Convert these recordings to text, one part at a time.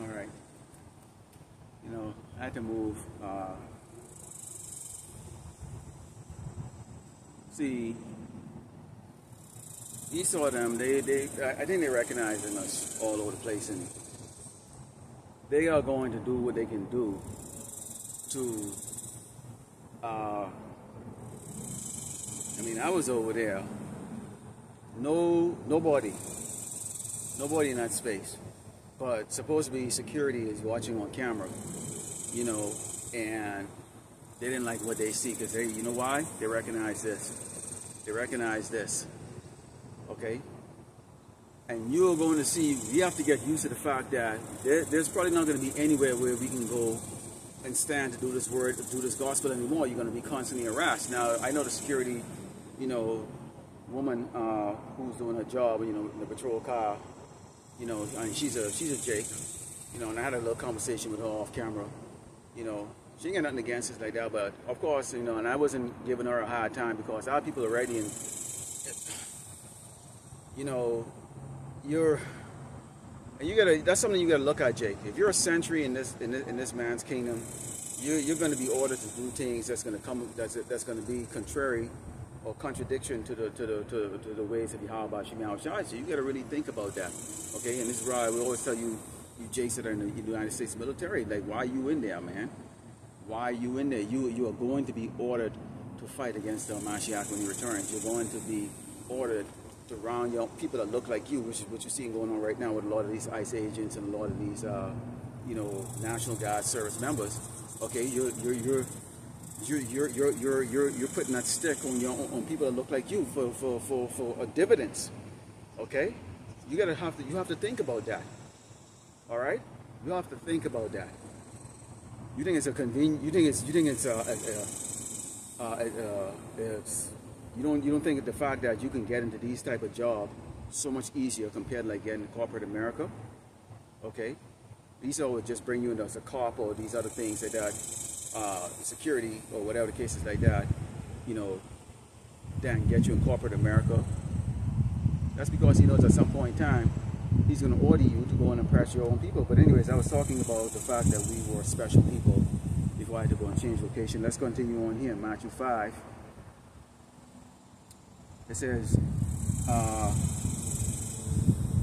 All right. I had to move. See, you saw them. I think they recognizing us all over the place, and they are going to do what they can do to. I was over there. Nobody in that space, but supposedly security is watching on camera, and they didn't like what they see because you know why? They recognize this. They recognize this, okay? And you're going to see, you have to get used to the fact that there's probably not going to be anywhere where we can go and stand to do this word, do this gospel anymore. You're going to be constantly harassed. Now, I know the security, woman who's doing her job, in the patrol car, and she's a Jake, and I had a little conversation with her off camera, she ain't got nothing against us like that, but of course, and I wasn't giving her a hard time because our people are ready, and that's something you gotta look at, Jake. If you're a sentry in this man's kingdom, you're going to be ordered to do things that's going to be contrary or contradiction to the ways of Yahweh Shemel Shai. So you got to really think about that, okay? And this is why we always tell you Jakes that are in the United States military, like, why are you in there, man? Why are you in there? You are going to be ordered to fight against the Mashiach when he returns. You're going to be ordered to round your people that look like you, which is what you're seeing going on right now with a lot of these ICE agents and a lot of these, National Guard service members. Okay, you're putting that stick on people that look like you for dividends. Okay, you have to think about that. All right, you have to think about that. You think it's a convenient? You don't think the fact that you can get into these type of job so much easier compared to like getting corporate America? Okay, these would just bring you in as a cop or these other things like that, security or whatever the case is like that, then get you in corporate America. That's because he knows at some point in time he's going to order you to go and impress your own people. But anyways, I was talking about the fact that we were special people before I had to go and change location. Let's continue on here in Matthew 5. It says,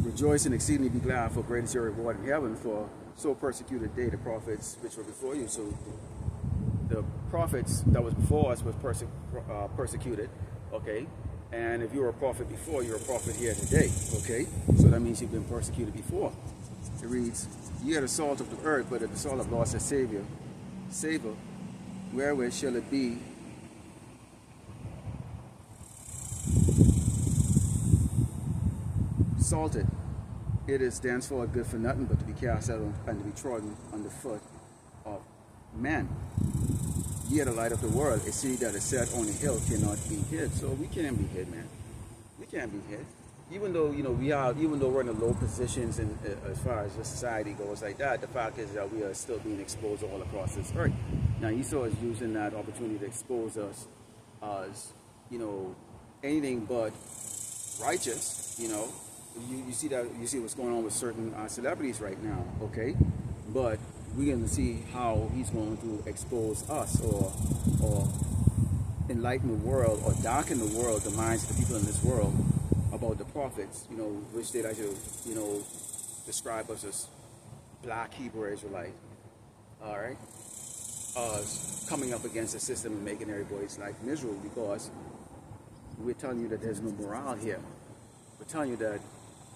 rejoice and exceedingly be glad, for great is your reward in heaven, for so persecuted they the prophets which were before you. So the prophets that was before us was persecuted, okay? And if you were a prophet before, you're a prophet here today, okay? So that means you've been persecuted before. It reads, ye are the salt of the earth, but if the salt of lost its savor, wherewith shall it be salted? It is thenceforth good for nothing but to be cast out and to be trodden under foot of men. Ye are the light of the world. A city that is set on a hill cannot be hid. So we can't be hid, man. We can't be hid. Even though even though we're in the low positions and as far as the society goes like that, the fact is that we are still being exposed all across this earth. Now Esau is using that opportunity to expose us as anything but righteous. You see what's going on with certain celebrities right now, okay? But we're going to see how he's going to expose us or enlighten the world or darken the world, the minds of the people in this world about the prophets, which they like to, describe us as black Hebrew Israelite, all right? Coming up against the system and making everybody's life miserable because we're telling you that there's no morale here. We're telling you that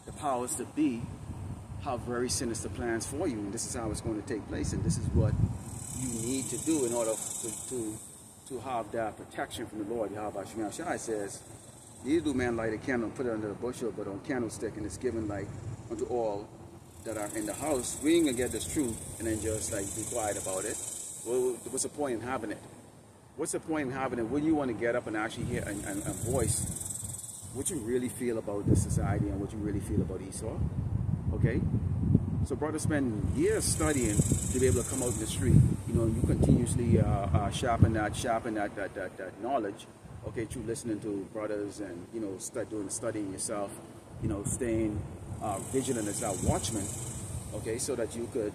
the powers that be have very sinister plans for you, and this is how it's going to take place, and this is what you need to do in order to have that protection from the Lord. Yahweh Shemel Shai says, neither do man light a candle and put it under a bushel, but on a candlestick, and it's given light unto all that are in the house. We ain't gonna get this truth and then just like be quiet about it. Well, what's the point in having it? What's the point in having it? When you want to get up and actually hear and voice what you really feel about this society and what you really feel about Esau, okay? So brothers spend years studying to be able to come out in the street. You continuously sharpen that knowledge, okay, through listening to brothers and, doing studying yourself, staying vigilant as our watchman, Okay, so that you could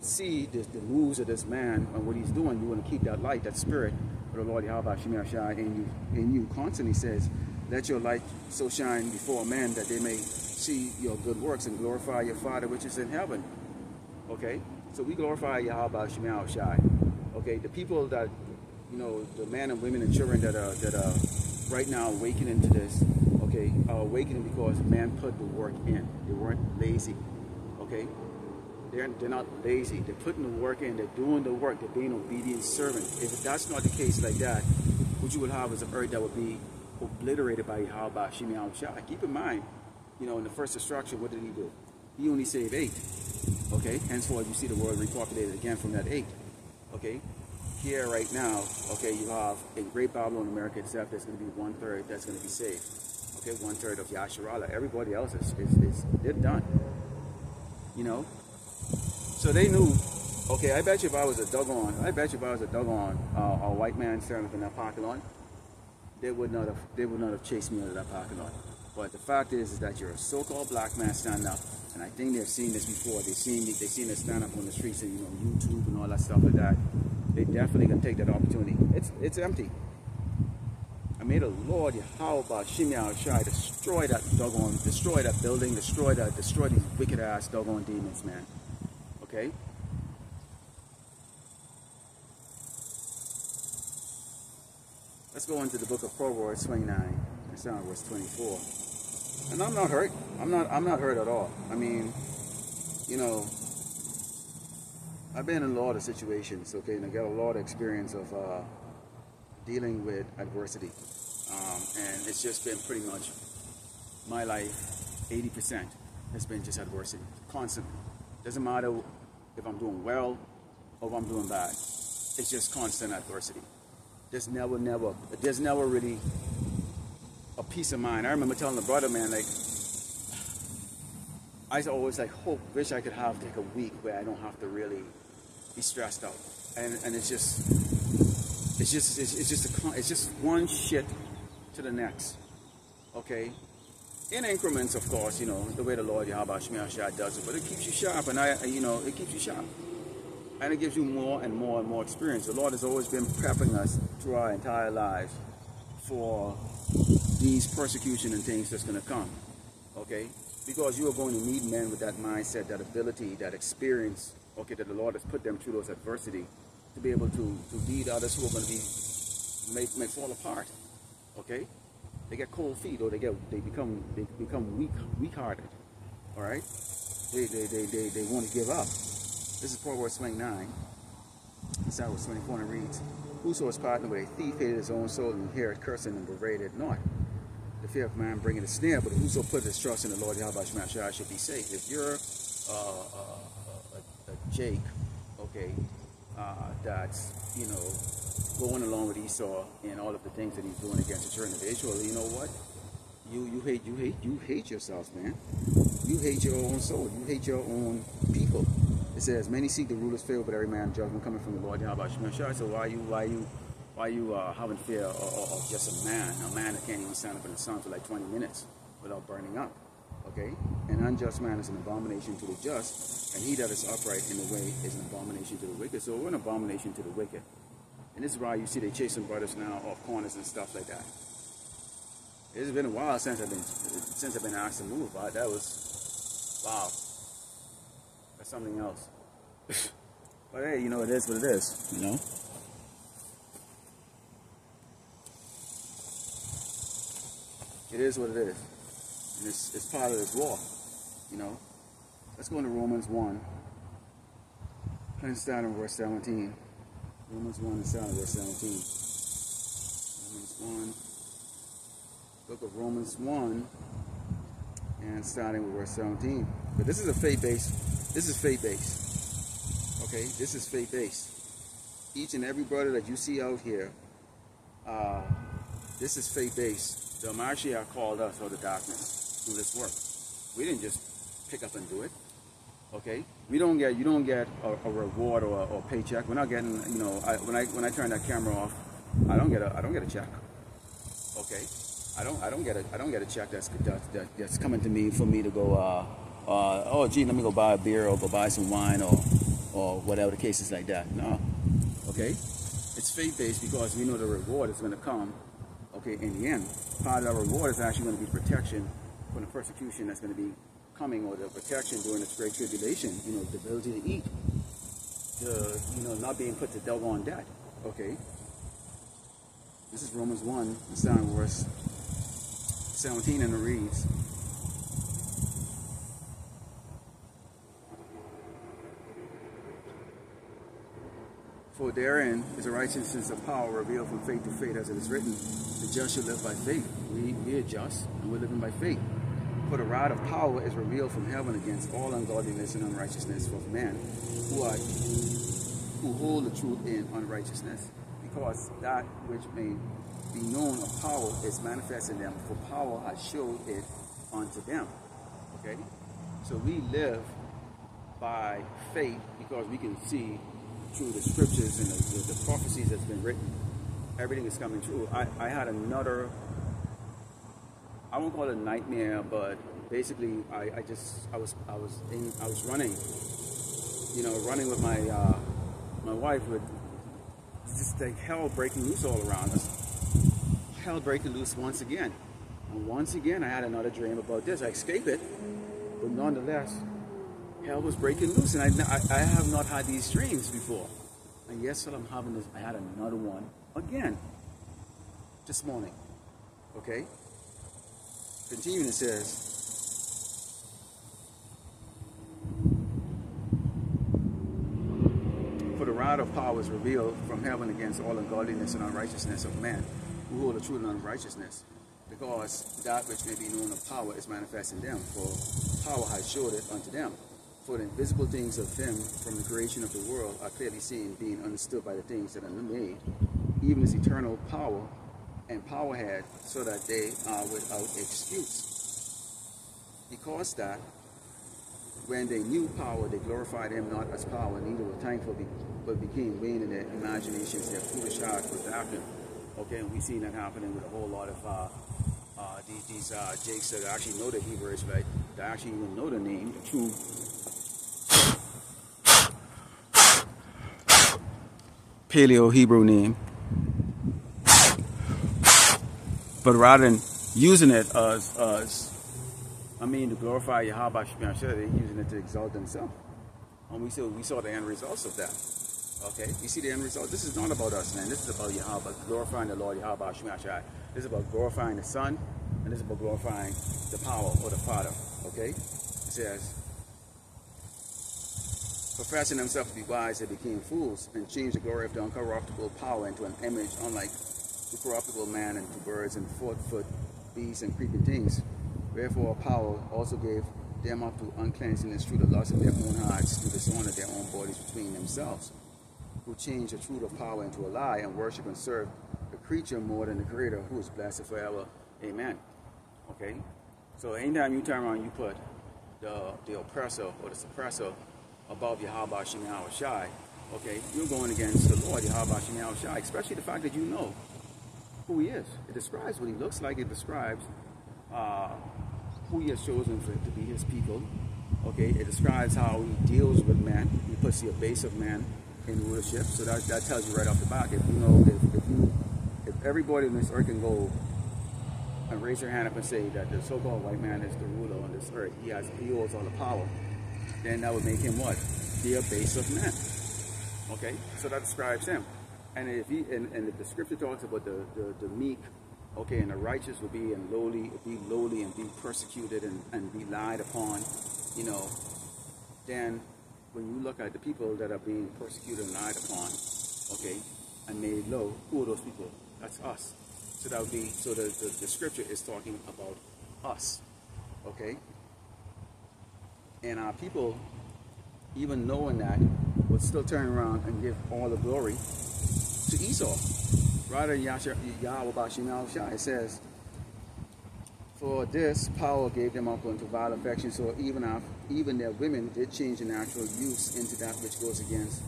see the moves of this man and what he's doing. You want to keep that light, that spirit of the Lord Yahweh Shemel Shai in you. Constantly says, let your light so shine before men that they may see your good works and glorify your Father which is in heaven. Okay, so we glorify Yahweh Shemel Shai. Okay, the people that, you know, the men and women and children that are right now awakening to this, okay, are awakening because man put the work in. They weren't lazy. Okay, they're not lazy. They're putting the work in. They're doing the work. They're being obedient servants. If that's not the case like that, what you would have is an earth that would be obliterated by Yahweh Shemel Shai. Keep in mind, you know, in the first destruction, what did he do? He only saved 8. Okay, henceforth you see the world repopulated again from that 8. Okay, here right now, okay, you have in Great Babylon, America itself, there's going to be 1/3 that's going to be saved. Okay, 1/3 of Yasharallah. Everybody else is they're done. You know, so they knew. Okay, I bet you if I was a doggone a white man standing up in that parking lot, they would not have chased me out of that parking lot. But the fact is that you're a so-called black man standing up, and I think they've seen this before. They've seen us stand up on the streets and, you know, YouTube and all that stuff like that. They definitely can take that opportunity. It's empty. I made a Lord Yahweh Shemel Shai destroy that building, destroy these wicked ass doggone demons, man. Okay? Let's go into the book of Proverbs 29, and start on verse 24. And I'm not hurt. I'm not hurt at all. I mean, you know, I've been in a lot of situations, okay, and I got a lot of experience of dealing with adversity. And it's just been pretty much my life, 80% has been just adversity, constantly. Doesn't matter if I'm doing well or if I'm doing bad. It's just constant adversity. There's never really a peace of mind. I remember telling the brother, man, like, I always like wish I could have like a week where I don't have to really be stressed out. And it's just one shit to the next. Okay? In increments, of course, you know, the way the Lord Yahweh Shemel Shai does it, but it keeps you sharp, and it keeps you sharp. And it gives you more and more and more experience. The Lord has always been prepping us through our entire lives for these persecution and things that's going to come. Okay? Because you are going to need men with that mindset, that ability, that experience, okay, that the Lord has put them through those adversity to be able to lead others who are going to may fall apart. Okay? They get cold feet, or they become weak-hearted. All right? They want to give up. This is Proverbs 29. It's out with 24, and it reads, "Whoso is partnered with a thief hated his own soul, and inherit cursing and berated not. The fear of man bringeth a snare, but whoso put his trust in the Lord Yahweh Shemel Shai should be safe." If you're a Jake, okay, that's, you know, going along with Esau and all of the things that he's doing against the children of Israel, you know what? You hate yourself, man. You hate your own soul. You hate your own people. It says, "Many seek the ruler's favor, but every man judgment coming from the Lord Yahweh Shemel Shai." So why you having fear of just a man that can't even stand up in the sun for like 20 minutes without burning up? Okay? An unjust man is an abomination to the just, and he that is upright in the way is an abomination to the wicked. So we're an abomination to the wicked. And this is why you see they chasing brothers now off corners and stuff like that. It's been a while since I've been asked to move, but that was, wow. That's something else. But hey, you know, it is what it is, you know? It is what it is. And it's part of this war, you know? Let's go into Romans 1. And start in verse 17. Romans 1 and start in verse 17. Romans 1. Book of Romans 1 and starting with verse 17. But this is a faith-based. This is faith-based. Okay? This is faith-based. Each and every brother that you see out here, this is faith-based. The Mashiach called us out of darkness through this work. We didn't just pick up and do it. Okay? You don't get a reward or a paycheck. We're not getting, you know, when I turn that camera off, I don't get a check. Okay? I don't get a check that's coming to me for me to go oh, gee, let me go buy a beer or go buy some wine or whatever the case is like that. No, okay? It's faith-based because we know the reward is going to come, okay, in the end. Part of the reward is actually going to be protection from the persecution that's going to be coming, or the protection during this great tribulation, you know, the ability to eat, you know, not being put to doggone death, okay? This is Romans 1, starting verse 17, and it reads, "For therein is the righteousness of power revealed from faith to faith, as it is written, the just shall live by faith." We are just, and we're living by faith. "For the rod of power is revealed from heaven against all ungodliness and unrighteousness of men who hold the truth in unrighteousness, because that which may be known of power is manifest in them, for power has showed it unto them." Okay? So we live by faith because we can see through the scriptures and the prophecies that's been written. Everything is coming true. I had another, I won't call it a nightmare, but basically I was running, you know, running with my wife, with just like hell breaking loose all around us. Hell breaking loose once again. And once again I had another dream about this. I escaped it, but nonetheless, hell was breaking loose, and I have not had these dreams before. And yes, I'm having this. I had another one again this morning. Okay? Continuing, it says, "For the rod of power is revealed from heaven against all ungodliness and unrighteousness of men who hold the truth in unrighteousness, because that which may be known of power is manifest in them, for power has showed it unto them. For the invisible things of him from the creation of the world are clearly seen, being understood by the things that are made, even his eternal power and power had, so that they are without excuse. Because that, when they knew power, they glorified him not as power, neither were thankful, but became vain in their imaginations. Their foolish heart was darkened." Okay, and we've seen that happening with a whole lot of these jakes that actually know the Hebrew Israelite, that actually even know the name, the true Paleo-Hebrew name. But rather than using it to glorify Yahweh Shemashah, they're using it to exalt themselves. And we saw the end results of that. Okay, you see the end result. This is not about us, man. This is about Yahweh, glorifying the Lord Yahweh Shemashah. This is about glorifying the Son, and this is about glorifying the power or the Father. Okay, it says, "Professing themselves to be wise, they became fools, and changed the glory of the uncorruptible power into an image unlike the corruptible man, and to birds and foot beasts and creeping things. Wherefore power also gave them up to uncleanness through the lust of their own hearts, to dishonor their own bodies between themselves, who changed the truth of power into a lie, and worship and serve the creature more than the Creator, who is blessed forever. Amen." Okay? So anytime you turn around, you put the oppressor or the suppressor above Yahweh Shem Yahushai, okay, you're going against the Lord Yahweh Shem Yahushai, especially the fact that you know who he is. It describes what he looks like. It describes who he has chosen to be his people. Okay, it describes how he deals with man. He puts the base of man in rulership. So that tells you right off the bat. If you know, if everybody in this earth can go and raise their hand up and say that the so-called white man is the ruler on this earth, he holds all the power, then that would make him what? The base of man. Okay, so that describes him. And if the scripture talks about the meek, okay, and the righteous will be lowly and be persecuted and be lied upon, you know, then when you look at the people that are being persecuted and lied upon, okay, and made low, who are those people? That's us. So that would be, so the scripture is talking about us, okay? And our people, even knowing that, would still turn around and give all the glory to Esau. Rather than Yahweh Shem Yahushai, it says, "For this power gave them up unto vile affection, so even their women did change the natural use into that which goes against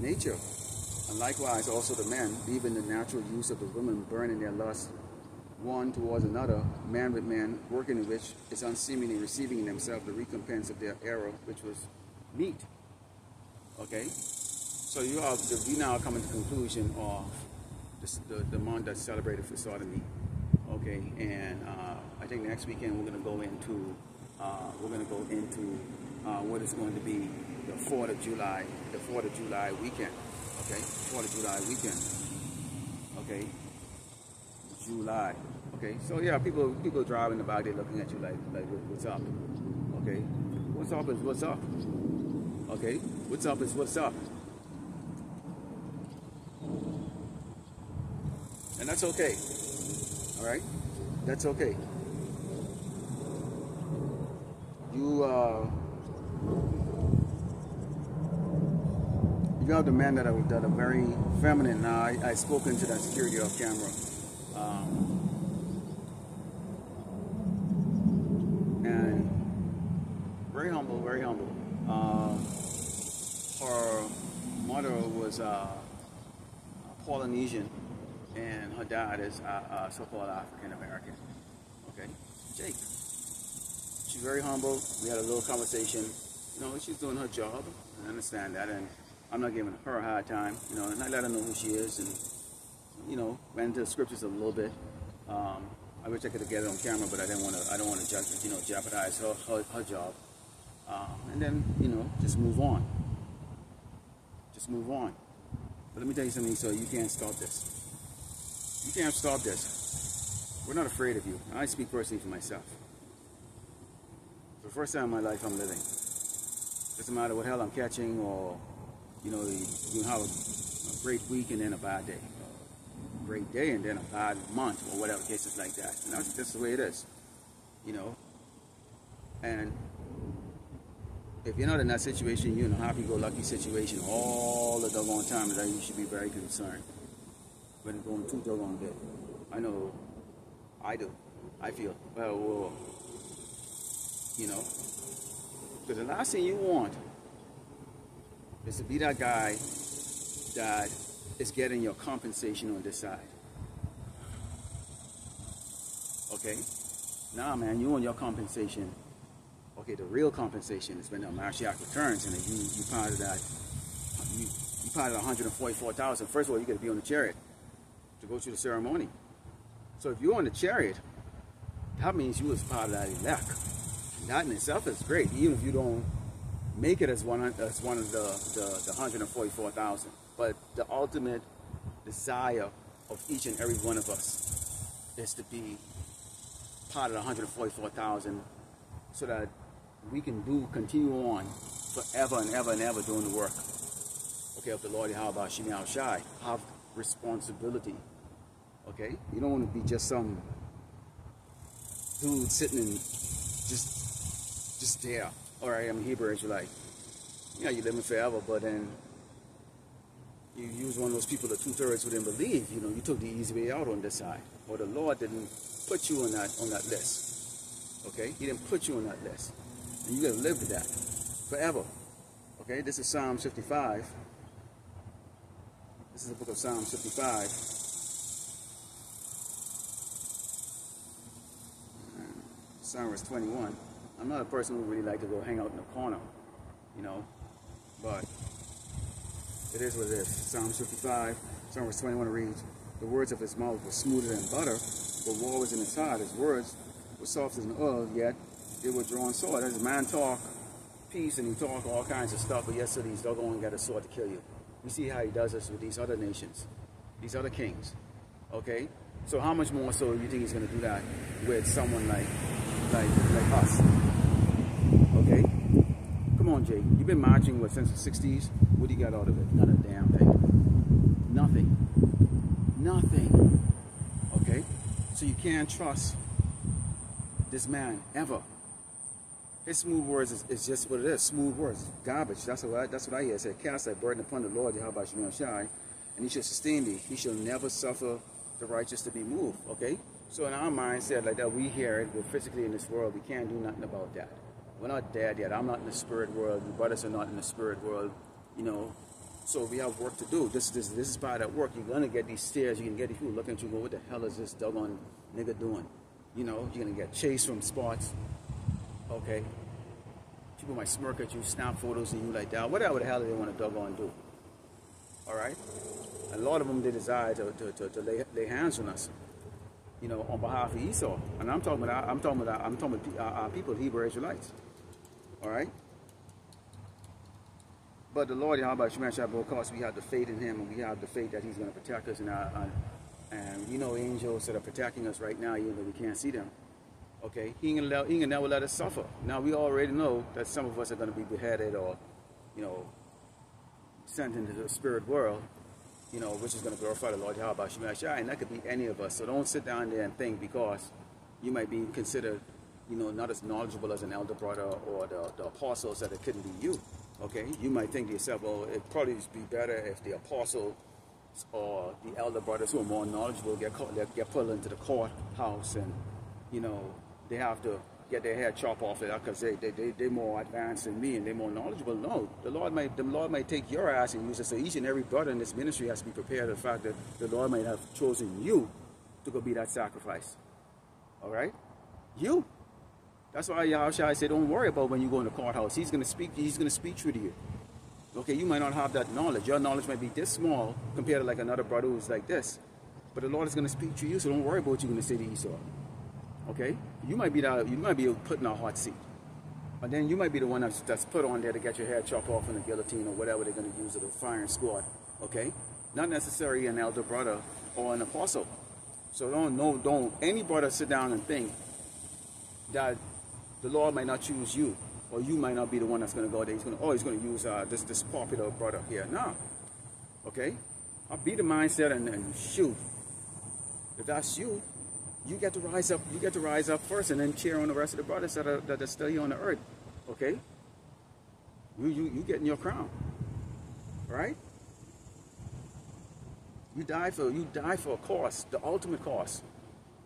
nature. And likewise also the men, leaving the natural use of the women, burning their lust one towards another, man with man, working in which is unseemly, receiving in themselves the recompense of their error, which was meat. Okay? So we now come to the conclusion of the month that's celebrated for sodomy. Okay, and I think next weekend we're going to go into what is going to be the 4th of July weekend. Okay, 4th of July weekend. Okay, July. Okay, so yeah, people driving about, they're looking at you like what's up? Okay, what's up is what's up. Okay, what's up is what's up. And that's okay. All right, that's okay. You have the men that are very feminine. Now I spoken to that security off camera. And very humble, very humble. Her mother was Polynesian, and her dad is so-called African American. Okay, Jake. She's very humble. We had a little conversation. You know, she's doing her job. I understand that, and I'm not giving her a hard time. You know, and I let her know who she is, and you know, went into the scriptures a little bit. I wish I could get it on camera, but I don't want to, jeopardize her job. And then, you know, just move on. Just move on. But let me tell you something, so you can't stop this. You can't stop this. We're not afraid of you. I speak personally for myself. For the first time in my life, I'm living. Doesn't matter what hell I'm catching, or, you know, you have a great week and then a bad day. Great day and then a bad month, or whatever cases like that. And that's just the way it is, you know. And if you're not in that situation, you're in a happy-go-lucky situation all the doggone time, then you should be very concerned. When it's going too doggone good. I know, I do. I feel, well, you know, because the last thing you want is to be that guy that is getting your compensation on this side. Okay? Nah, man, you want your compensation. Okay, the real compensation is when the Mashiach returns, and you part of that. You part of 144,000. First of all, you got to be on the chariot to go through the ceremony. So if you're on the chariot, that means you was part of that elect. And that in itself is great, even if you don't make it as one of the 144,000. But the ultimate desire of each and every one of us is to be part of the 144,000, so that we can continue on forever and ever and ever doing the work. Okay, of the Lord Yahweh Shemi Al Shai. Have responsibility. Okay? You don't want to be just some dude sitting in just there. Alright, I'm a Hebrew Israelite. Yeah, you're living forever, but then you was one of those people that 2/3 wouldn't believe. You know, you took the easy way out on this side. Or the Lord didn't put you on that list. Okay? He didn't put you on that list. And you gotta live with that forever. Okay, this is Psalm 55. This is the book of Psalm 55. Psalm verse 21. I'm not a person who really like to go hang out in the corner, you know, but it is what it is. Psalm 55, Psalm verse 21 reads, the words of his mouth were smoother than butter, but war was in his heart. His words were soft as an oil, yet they were drawn sword. As a man talk peace and he talk all kinds of stuff, but yesterday he's doggone got a sword to kill you. We see how he does this with these other nations, these other kings. Okay? So how much more so you think he's going to do that with someone like us? Okay? Come on, Jake. You've been marching since the 60s. What do you got out of it? Not a damn thing. Nothing. Nothing. Okay? So you can't trust this man ever. His smooth words is just what it is. Smooth words. Garbage. That's what I hear. It said, cast thy burden upon the Lord, Yahweh Shemi Al Shai, and he shall sustain thee. He shall never suffer the righteous to be moved. Okay? So in our mindset like that, we hear it. We're physically in this world. We can't do nothing about that. We're not dead yet. I'm not in the spirit world. Your brothers are not in the spirit world. You know, so we have work to do. This is part of that work. You're going to get these stares. You can get these people looking at you and go, what the hell is this doggone nigga doing? You know, you're going to get chased from spots. Okay? People might smirk at you, snap photos of you like that. Whatever the hell they want to doggone do. Alright? A lot of them, they desire to lay hands on us, you know, on behalf of Esau. And I'm talking about people, Hebrew Israelites. Alright? But the Lord, Yahweh Shemashah, because we have the faith in him, and we have the faith that he's going to protect us, and you know, angels that are protecting us right now, even though we can't see them. Okay, he can never let us suffer. Now we already know that some of us are going to be beheaded, or, you know, sent into the spirit world, you know, which is going to glorify the Lord Yahweh Shemashah, and that could be any of us. So don't sit down there and think because you might be considered, you know, not as knowledgeable as an elder brother or the apostles, that it couldn't be you. Okay, you might think to yourself, well, it'd probably be better if the apostles or the elder brothers who are more knowledgeable get put into the courthouse, and, you know, they have to get their hair chopped off it because they're more advanced than me and they're more knowledgeable. No, the Lord might take your ass and use it. So each and every brother in this ministry has to be prepared for the fact that the Lord might have chosen you to go be that sacrifice. All right, you. That's why Yahushua said, don't worry about when you go in the courthouse. He's going to speak through to you. Okay, you might not have that knowledge. Your knowledge might be this small compared to like another brother who's like this. But the Lord is going to speak to you, so don't worry about what you're going to say to Esau. Okay? You might be put in a hot seat. And then you might be the one that's put on there to get your hair chopped off in the guillotine or whatever they're going to use, or the firing squad. Okay? Not necessarily an elder brother or an apostle. So don't any brother sit down and think that the Lord might not choose you, or you might not be the one that's going to go there. He's going to use this popular brother here. No. Okay? I'll be the mindset and shoot. If that's you, you get to rise up. You get to rise up first, and then cheer on the rest of the brothers that are still here on the earth. Okay? You getting your crown. Right? You die for a cause, the ultimate cause.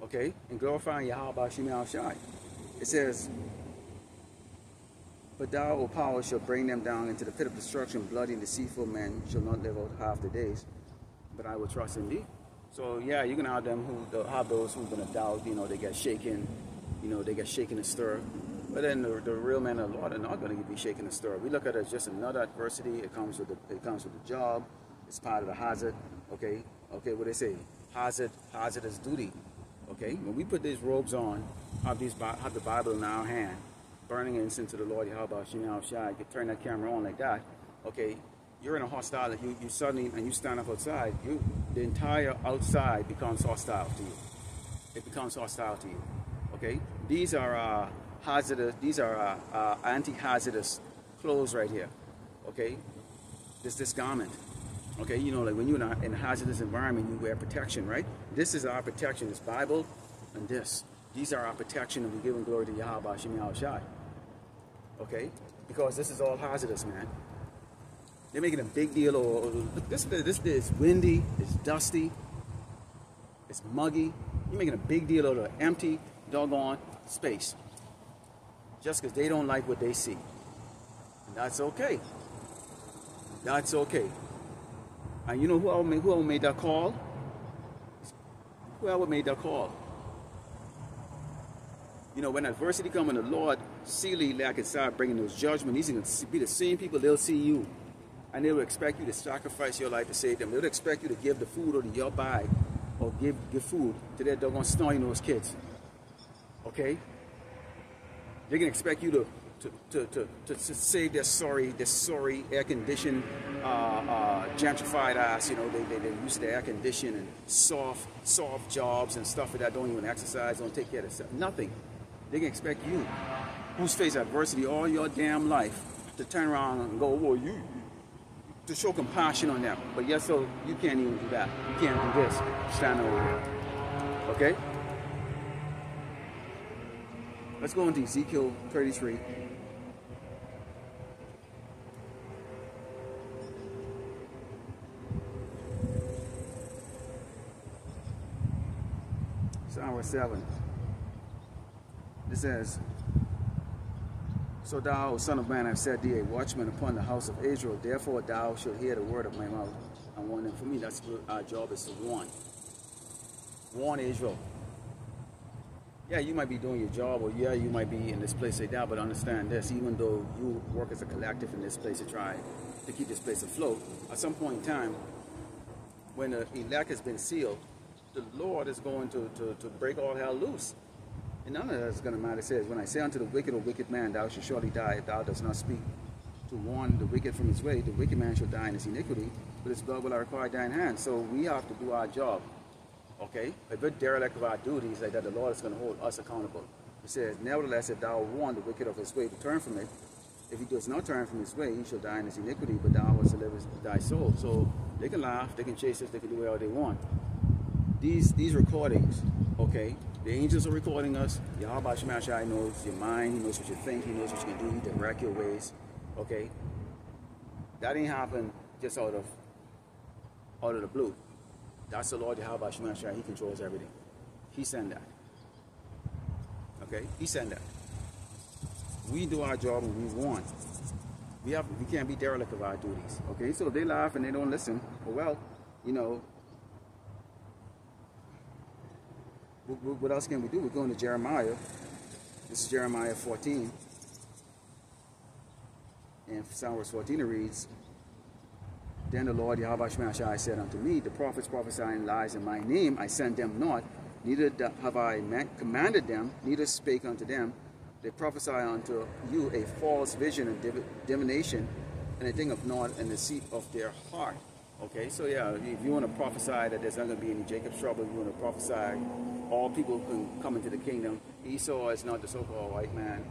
Okay? And glorifying Yahweh Shemashah. It says, but thou, O power, shall bring them down into the pit of destruction. Bloody and deceitful men shall not live out half the days, but I will trust in thee. So yeah, you're gonna have those who are gonna doubt. You know, they get shaken. You know, they get shaken and stirred. But then the real men of the Lord are not gonna be shaken and stirred. We look at it as just another adversity. It comes with the job. It's part of the hazard. Okay. What they say? Hazardous duty. Okay. When we put these robes on, have the Bible in our hand, burning incense to the Lord Yahweh Shemashah, you turn that camera on like that. Okay. You're in a hostile. You suddenly, and you stand up outside. The entire outside becomes hostile to you. It becomes hostile to you. Okay. These are hazardous. These are anti-hazardous clothes right here. Okay. This garment. Okay. You know, like when you're in a hazardous environment, you wear protection, right? This is our protection. This Bible and this. These are our protection, and we're giving glory to Yahweh Shemashah. Okay. Because this is all hazardous, man. They're making a big deal of this is windy, it's dusty, it's muggy. You're making a big deal of the empty, doggone space. Just because they don't like what they see. And that's okay. That's okay. And you know who made that call? Whoever made that call. You know, when adversity comes and the Lord seely like and start bringing those judgments, he's going to be the same people, they'll see you. And they will expect you to sacrifice your life to save them. They would expect you to give the food out of your bag, or give food to their doggone snotty-nosed kids. Okay? They're gonna expect you to save their sorry air-conditioned, gentrified ass. You know, they use their air-conditioned and soft jobs and stuff like that. Don't even exercise, don't take care of themselves. Nothing. They can expect you, who's faced adversity all your damn life, to turn around and go, well, to show compassion on them. But yes, so you can't even do that. You can't do this. Stand over here. Okay? Let's go into Ezekiel 33. Psalm 7. It says, so thou, O son of man, have set thee a watchman upon the house of Israel. Therefore thou shalt hear the word of my mouth and warn them. For me, that's what our job is, to warn. Warn Israel. yeah, you might be doing your job, or yeah, you might be in this place like that, but understand this, even though you work as a collective in this place to try to keep this place afloat, at some point in time, when the elect has been sealed, the Lord is going to break all hell loose. And none of that is going to matter. It says, when I say unto the wicked, O wicked man, thou shalt surely die, if thou dost not speak to warn the wicked from his way, the wicked man shall die in his iniquity, but his blood will I require thine hand. So we have to do our job. Okay? If we're derelict of our duties, like that, the Lord is going to hold us accountable. It says, nevertheless, if thou warn the wicked of his way to turn from it, if he does not turn from his way, he shall die in his iniquity, but thou wilt deliver thy soul. So they can laugh, they can chase us, they can do whatever they want. These recordings, okay, the angels are recording us. Yahweh Shemashai knows your mind, he knows what you think, he knows what you can do, he direct your ways. Okay? That ain't happen just out of the blue. That's the Lord Yahweh Shemashai, he controls everything. He sent that. Okay? He sent that. We do our job when we want. We can't be derelict of our duties. Okay? So if they laugh and they don't listen, well, you know, what else can we do? We're going to Jeremiah. This is Jeremiah 14. And from verse 14 it reads, Then the Lord Yahweh Shemashai said unto me, the prophets prophesying lies in my name, I sent them not, neither have I commanded them, neither spake unto them. They prophesy unto you a false vision and divination, and a thing of naught and the deceit of their heart. Okay, so yeah, if you want to prophesy that there's not going to be any Jacob's trouble, you want to prophesy all people can come into the kingdom. Esau is not the so-called white man.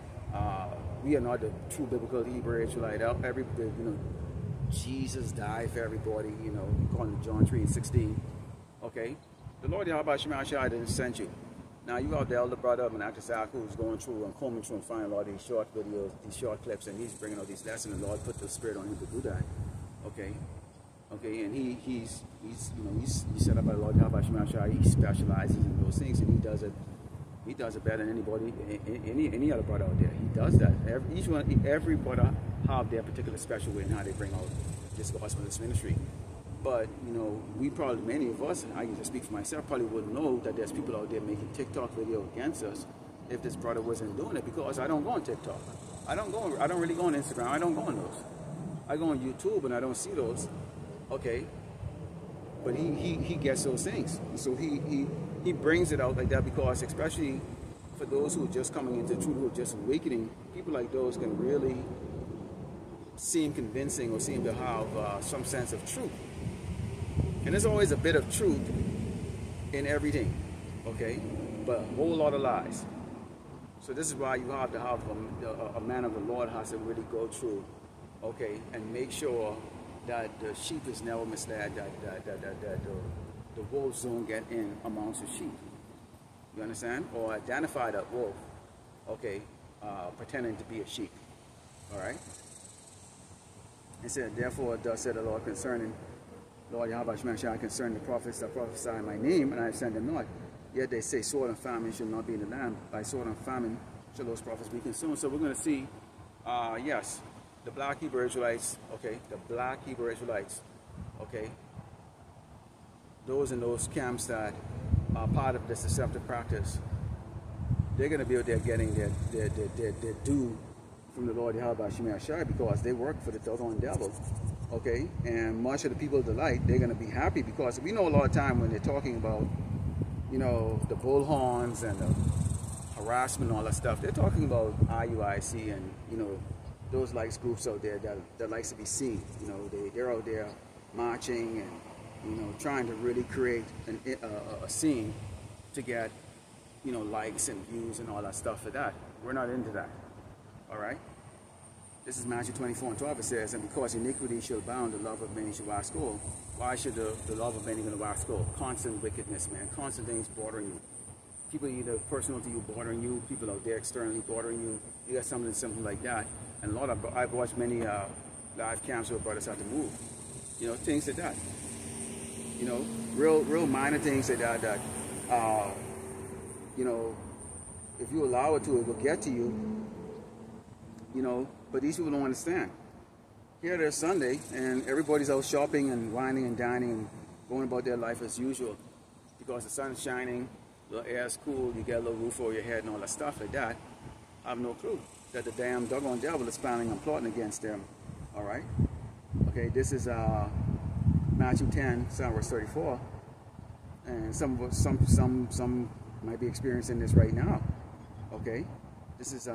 We are not the true biblical Hebrew Israelite. Jesus died for everybody, according to John 3:16. Okay, the Lord Yahweh Shemashai didn't send you. Now you have the elder brother Menachem Zach who's going through and combing through and finding a lot of these short videos, these short clips, and he's bringing out these lessons. The Lord put the Spirit on him to do that. Okay, and he's set up by the Lord Yahweh Shemashai. He specializes in those things, and he does it better than anybody, any other brother out there. He does that. Every brother have their particular special way in how they bring out this gospel, this ministry. But we probably, many of us, I can just speak for myself, probably wouldn't know that there's people out there making TikTok video against us if this brother wasn't doing it, because I don't go on TikTok. I don't really go on Instagram. I don't go on those. I go on YouTube and I don't see those. Okay, but he gets those things, so he brings it out like that, because especially for those who are just coming into truth, who are just awakening, people like those can really seem convincing or seem to have some sense of truth. And there's always a bit of truth in everything, okay, but a whole lot of lies. So this is why you have to have a man of the Lord has to really go through, okay, and make sure that the sheep is never misled, that the wolves don't get in amongst the sheep. You understand? Or identify that wolf, okay, pretending to be a sheep. All right? It said, therefore, thus said the Lord concerning, Lord Yahweh Shemashai, concerning the prophets that prophesy in my name, and I send them not. Yet they say, sword and famine shall not be in the land. By sword and famine shall those prophets be consumed. So we're going to see, yes, the black Hebrew Israelites, okay, the black Hebrew Israelites, okay, those in those camps that are part of this deceptive practice, they're going to be out there getting their due from the Lord Yahweh Shemashai, because they work for the doggone devil, okay, and much of the people of the light, they're going to be happy, because we know a lot of time when they're talking about, the bullhorns and the harassment and all that stuff, they're talking about IUIC and, those likes groups out there that likes to be seen. They're out there marching and trying to really create a scene to get likes and views and all that stuff for that. We're not into that. All right. This is Matthew 24:12. It says, and because iniquity shall abound, the love of many shall wax cold. Why should the love of many going to wax cold? Constant wickedness, man. Constant things bothering you. People either personal to you bothering you, people out there externally bothering you. You got something like that. And I've watched many live camps where brothers have to move. Things like that. Real minor things like that. If you allow it to, it will get to you. But these people don't understand. Here there's Sunday, and everybody's out shopping and whining and dining and going about their life as usual, because the sun is shining, the air's cool, you get a little roof over your head and all that stuff like that. I have no clue that the damn doggone devil is planning on plotting against them. All right. Okay, this is Matthew 10, verse 34, and some might be experiencing this right now. Okay, this is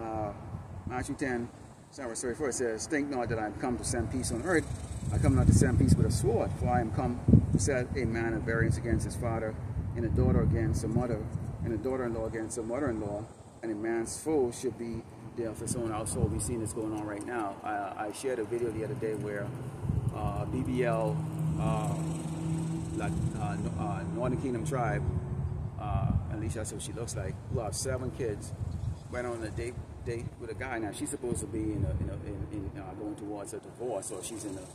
Matthew 10, verse 34. It says, "Think not that I am come to send peace on earth. I come not to send peace with a sword, for I am come to set a man at variance against his father, and a daughter against a mother, and a daughter-in-law against a mother-in-law, and a man's foe should be there of his own household." We've seen this going on right now. I shared a video the other day where BBL, Northern Kingdom tribe, at least that's what she looks like, who have 7 kids, went on a date with a guy. Now she's supposed to be going towards a divorce, or she's in a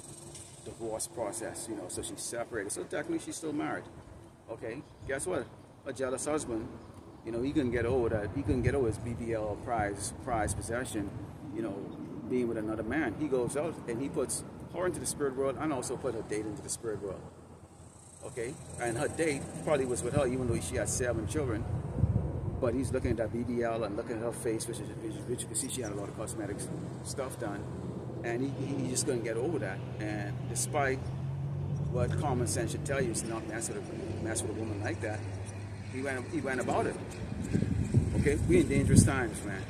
divorce process, you know, so she's separated. So technically she's still married. Okay, guess what? A jealous husband, you know, he couldn't get over that. He couldn't get over his BBL prize possession, you know, being with another man. He goes out and he puts her into the spirit world, and also put her date into the spirit world. Okay, and her date probably was with her, even though she had 7 children. But he's looking at that BBL and looking at her face, which you can see she had a lot of cosmetics stuff done, and he just couldn't get over that. And despite what common sense should tell you, it's not mess with a woman like that, he went about it. Okay, we in dangerous times, man.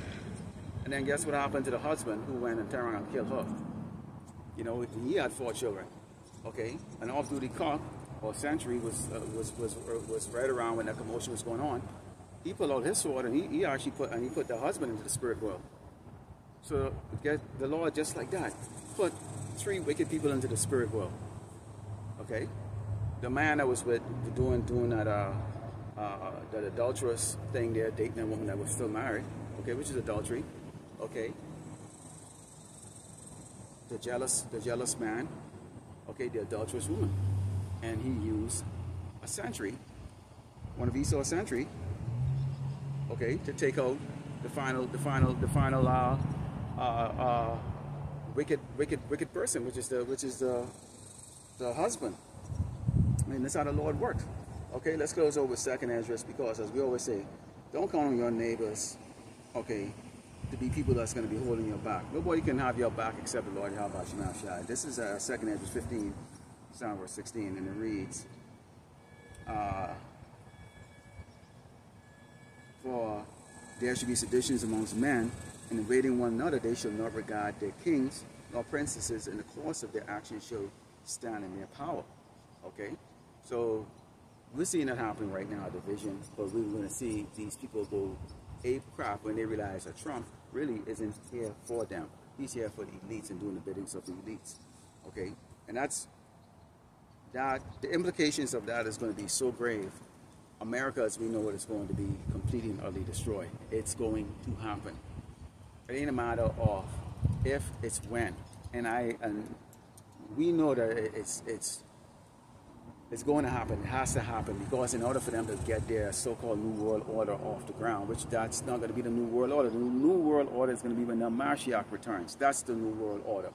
And then guess what happened to the husband who went and turned around and killed her? You know, he had 4 children. Okay, an off-duty cop or sentry was right around when that commotion was going on. He pulled out his sword and he actually put the husband into the spirit world. So the Lord, just like that, put 3 wicked people into the spirit world. Okay, the man that was doing that adulterous thing there, dating a woman that was still married. Okay, which is adultery. Okay. The jealous man, okay, the adulterous woman, and he used a sentry, one of Esau's sentry, okay, to take out the final wicked person, which is the husband. I mean, that's how the Lord works. Okay, let's close over with 2nd Ezra, because as we always say, don't count on your neighbors, okay, to be people that's going to be holding your back. Nobody can have your back except the Lord Yahweh Shemashai. This is 2nd Ezra 15, verse 16, and it reads, "For there should be seditions amongst men, and invading one another, they shall not regard their kings nor princesses, and the course of their actions shall stand in their power." Okay, so we're seeing that happening right now, division, but we're going to see these people go ape crap when they realize that Trump really isn't here for them. He's here for the elites and doing the biddings of the elites. Okay, and the implications of that is going to be so grave. America, as we know it, is going to be completely and utterly destroyed. It's going to happen. It ain't a matter of if, it's when. And we know that it's going to happen. It has to happen, because in order for them to get their so-called New World Order off the ground, which that's not going to be the New World Order. The New World Order is going to be when the Mashiach returns. That's the New World Order.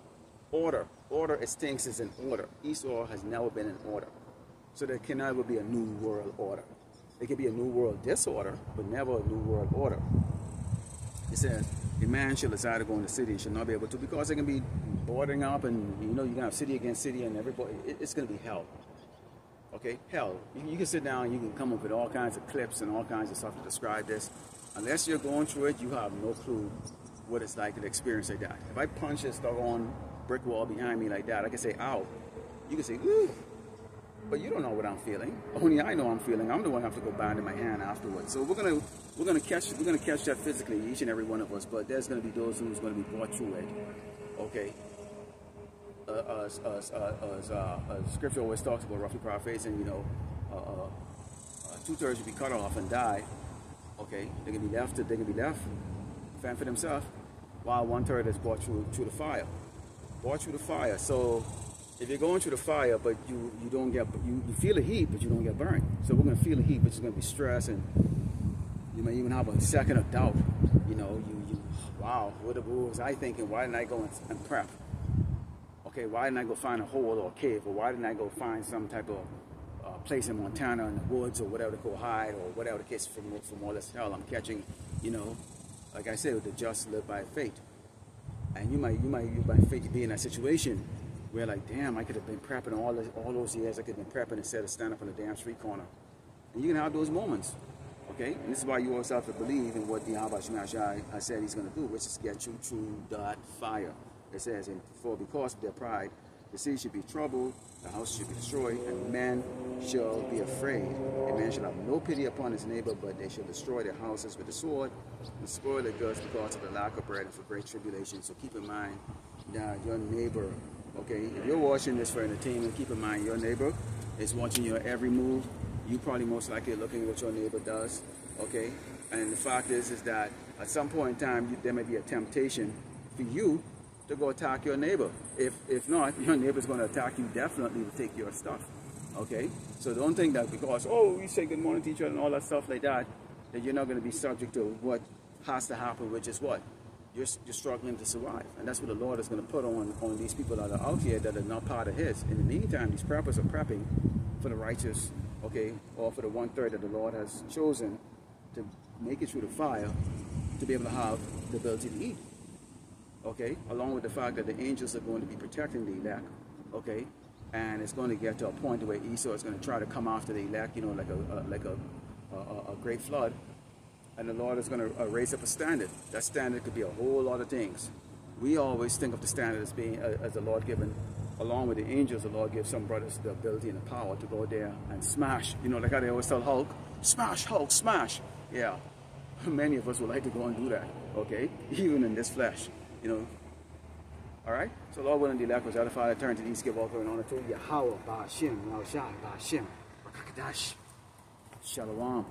Order is things is in order. Esau has never been in order. So there can never be a New World Order. There can be a New World Disorder, but never a New World Order. It says, "A man shall desire to go in the city and shall not be able to," because they can be boarding up, and you know, you're going to have city against city, and everybody, it's going to be hell. Okay, hell. You can sit down and you can come up with all kinds of clips and all kinds of stuff to describe this. Unless you're going through it, you have no clue what it's like to experience like that. If I punch this doggone brick wall behind me like that, I can say, "Ow." You can say, "Ooh," but you don't know what I'm feeling. Only I know I'm feeling. I'm the one who have to go bind in my hand afterwards. So we're gonna catch that physically, each and every one of us. But there's gonna be those who's gonna be brought through it. Okay. Scripture always talks about roughly paraphrasing, you know, 2/3 will be cut off and die. Okay, they can be left fend for themselves, while 1/3 is brought through the fire. Brought through the fire. So if you're going through the fire, but you don't get, you feel the heat, but you don't get burned. So we're gonna feel the heat, but it's gonna be stress, and you may even have a second of doubt. You know, wow, what was I thinking? Why didn't I go and prep? Okay, why didn't I go find a hole or a cave, or why didn't I go find some type of place in Montana in the woods or whatever to go hide or whatever the case from all this hell I'm catching, you know, like I said, the just live by faith. And you might by faith be in that situation where like, damn, I could have been prepping all those years. I could have been prepping instead of standing up on the damn street corner. And you can have those moments, okay? And this is why you also have to believe in what the Yahweh Shemashai has said he's going to do, which is get you through that fire. It says, and for because of their pride, the city should be troubled, the house should be destroyed, and men shall be afraid. A man shall have no pity upon his neighbor, but they shall destroy their houses with the sword and spoil their goods because of the lack of bread and for great tribulation. So keep in mind that your neighbor, okay, if you're watching this for entertainment, keep in mind your neighbor is watching your every move. You probably most likely are looking at what your neighbor does, okay? And the fact is that at some point in time, there may be a temptation for you to go attack your neighbor. If not, your neighbor's going to attack you definitely to take your stuff, okay? So don't think that because, oh, we say good morning to each other and all that stuff like that, that you're not going to be subject to what has to happen, which is what? You're struggling to survive. And that's what the Lord is going to put on these people that are out here that are not part of His. In the meantime, these preppers are prepping for the righteous, okay, or for the 1/3 that the Lord has chosen to make it through the fire to be able to have the ability to eat. Okay, along with the fact that the angels are going to be protecting the elect, okay, and it's going to get to a point where Esau is going to try to come after the elect, you know, like a great flood, and the Lord is going to raise up a standard. That standard could be a whole lot of things. We always think of the standard as being as the Lord given, along with the angels. The Lord gives some brothers the ability and the power to go there and smash. You know, like how they always tell Hulk, smash, Hulk, smash. Yeah, many of us would like to go and do that. Okay, even in this flesh. You know, all right? So Lord willing, the elect was the Father, turn to the east, give all glory and honor to Yahweh, Ba'ashem, Yahweh Shai, Ba'ashem, Rakakadash, Shalom.